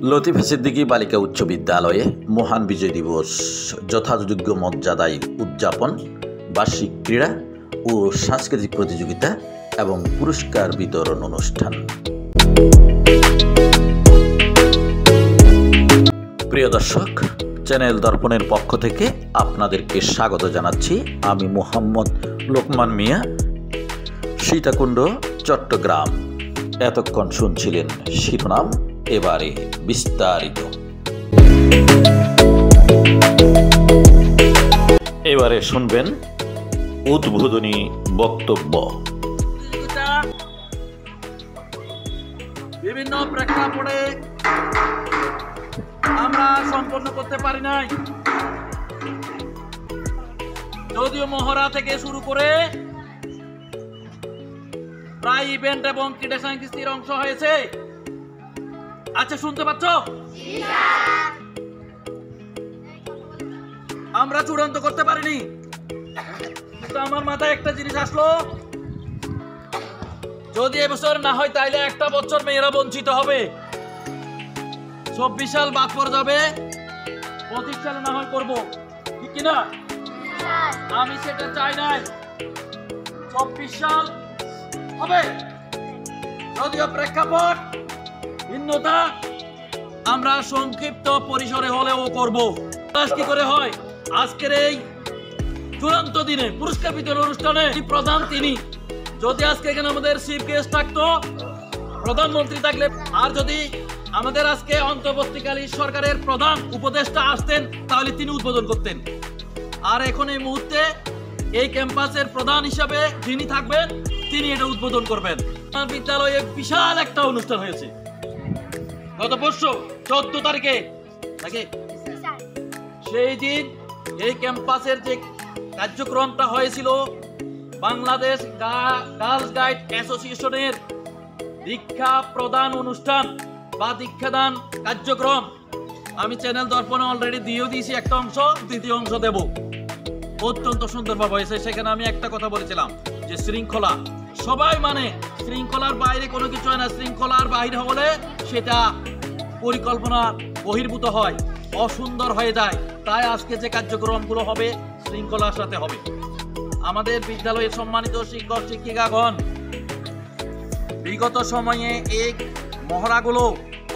লতিফা সিদ্দিকী বালিকা উচ্চ বিদ্যালয়ে মহান বিজয় দিবস যথাযোগ্য মর্যাদায় উদযাপন, বার্ষিক ক্রীড়া ও সাংস্কৃতিক প্রতিযোগিতা এবং পুরস্কার বিতরণ অনুষ্ঠান। প্রিয় দর্শক, চ্যানেল দর্পণের পক্ষ থেকে আপনাদেরকে স্বাগত জানাচ্ছি। আমি মোহাম্মদ লোকমান মিয়া, সীতাকুণ্ড, চট্টগ্রাম। এতক্ষণ শুনছিলেন শিরোনাম, এবারে বিস্তারিত। এবারে শুনবেন উদ্বোধনী বক্তব্য। বিভিন্ন প্রেক্ষাপটে আমরা সম্পন্ন করতে পারি নাই, যদিও মহড়া থেকে শুরু করে প্রায় ইভেন্ট এবং ক্রীড়া সংস্কৃতির অংশ হয়েছে। আচ্ছা, শুনতে পাচ্ছ? আমরা চূড়ান্ত করতে পারিনি। আমার মাথায় একটা জিনিস আসলো, যদি এবছর না হয় তাইলে একটা বছর মেয়েরা বঞ্চিত হবে। 24 সাল বাদ পড়ে যাবে, 25 সালে না হয় করবো, ঠিক কিনা? আমি সেটা চাই নাই। 24 সাল হবে, যদিও প্রেক্ষাপট ভিন্নতা, আমরা সংক্ষিপ্ত পরিসরে হলেও করব। কি করে হয় আজকের এই চূড়ান্ত দিনে পুরস্কার বিতরণ অনুষ্ঠানে প্রধান তিনি। যদি আজকে এখানে আমাদের চিফ গেস্ট থাকতো, প্রধানমন্ত্রী থাকলে, আর যদি আমাদের আজকে অন্তর্বর্তীকালীন সরকারের প্রধান উপদেষ্টা আসতেন, তাহলে তিনি উদ্বোধন করতেন। আর এখন এই মুহূর্তে এই ক্যাম্পাসের প্রধান হিসাবে যিনি থাকবেন, তিনি এটা উদ্বোধন করবেন। বিদ্যালয়ে বিশাল একটা অনুষ্ঠান হয়েছে গত পরশু 14 তারিখে। সেই দিন এই ক্যাম্পাসের যে কার্যক্রমটা হয়েছিল, বাংলাদেশ গার্লস গাইড অ্যাসোসিয়েশনের দীক্ষা প্রদান অনুষ্ঠান বা দীক্ষাদান কার্যক্রম। আমি চ্যানেল দর্পণে অলরেডি দিয়েও দিয়েছি একটা অংশ, দ্বিতীয় অংশ দেব। অত্যন্ত সুন্দরভাবে হয়েছে। সেখানে আমি একটা কথা বলেছিলাম যে শৃঙ্খলা, সবাই মানে শৃঙ্খলার বাইরে কোনো কিছু হয় না। শৃঙ্খলার বাইরে হলে সেটা পরিকল্পনা বহির্ভূত হয়, অসুন্দর হয়ে যায়। তাই আজকে যে কার্যক্রমগুলো হবে শৃঙ্খলার সাথে হবে। আমাদের বিদ্যালয়ের সম্মানিত শিক্ষক শিক্ষিকাগণ বিগত সময়ে এই মহড়াগুলো,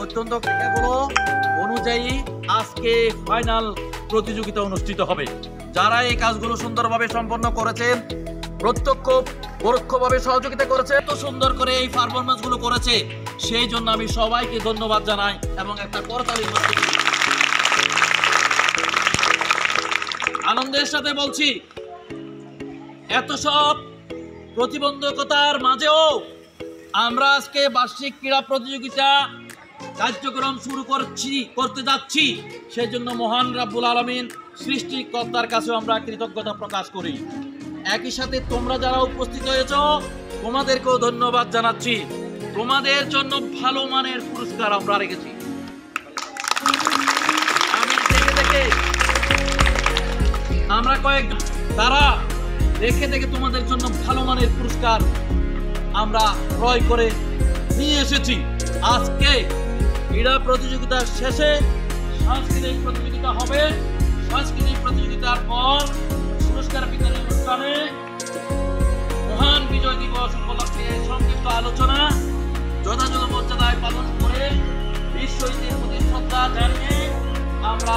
অত্যন্ত ক্রীড়াগুলো অনুযায়ী আজকে ফাইনাল প্রতিযোগিতা অনুষ্ঠিত হবে। যারা এই কাজগুলো সুন্দরভাবে সম্পন্ন করেছেন, প্রত্যক্ষ পরোক্ষভাবে সহযোগিতা করেছে, এত সুন্দর করে এই পারফরমেন্স গুলো করেছে, সেই জন্য আমি সবাইকে ধন্যবাদ জানাই এবং একটা করতালি আনন্দের সাথে বলছি, এত সব প্রতিবন্ধকতার মাঝেও আমরা আজকে বার্ষিক ক্রীড়া প্রতিযোগিতা কার্যক্রম শুরু করতে যাচ্ছি। সেই জন্য মহান রাব্বুল আলামিন সৃষ্টিকর্তার কাছে আমরা কৃতজ্ঞতা প্রকাশ করি। একই সাথে তোমরা যারা উপস্থিত হয়েছ, তোমাদেরকেও ধন্যবাদ জানাচ্ছি। তোমাদের জন্য ভালো মানের পুরস্কার আমরা রেখেছি। আমি দেখে আমরা কয়েক তারা দেখে তোমাদের জন্য ভালো মানের পুরস্কার আমরা ক্রয় করে নিয়ে এসেছি। আজকে ক্রীড়া প্রতিযোগিতার শেষে সাংস্কৃতিক প্রতিযোগিতা হবে। সাংস্কৃতিক প্রতিযোগিতার পর পুরস্কার বিতরণ অনুষ্ঠানে মহান বিজয় দিবস উপলক্ষে সংক্ষিপ্ত আলোচনা যথাযথ মর্যাদায় পালন করে বীর শহীদদের প্রতি শ্রদ্ধা জানিয়ে আমরা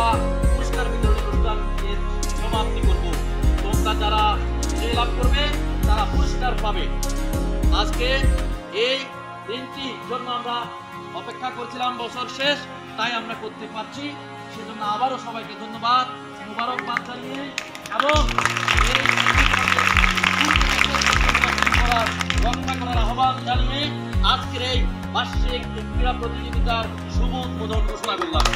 পুরস্কার বিতরণ অনুষ্ঠানের সমাপ্তি করব। তোমরা যারা বিজয় লাভ করবে তারা পুরস্কার পাবে। আজকে এই দিনটির জন্য আমরা অপেক্ষা করছিলাম বছর শেষ, তাই আমরা করতে পারছি। সেজন্য আবারও সবাইকে ধন্যবাদ, মুবারকবাদ জানিয়ে এবং রক্ষা করার আহ্বান জানিয়ে আজকের এই বার্ষিক ক্রীড়া প্রতিযোগিতার শুভ উদ্বোধন ঘোষণা করলাম।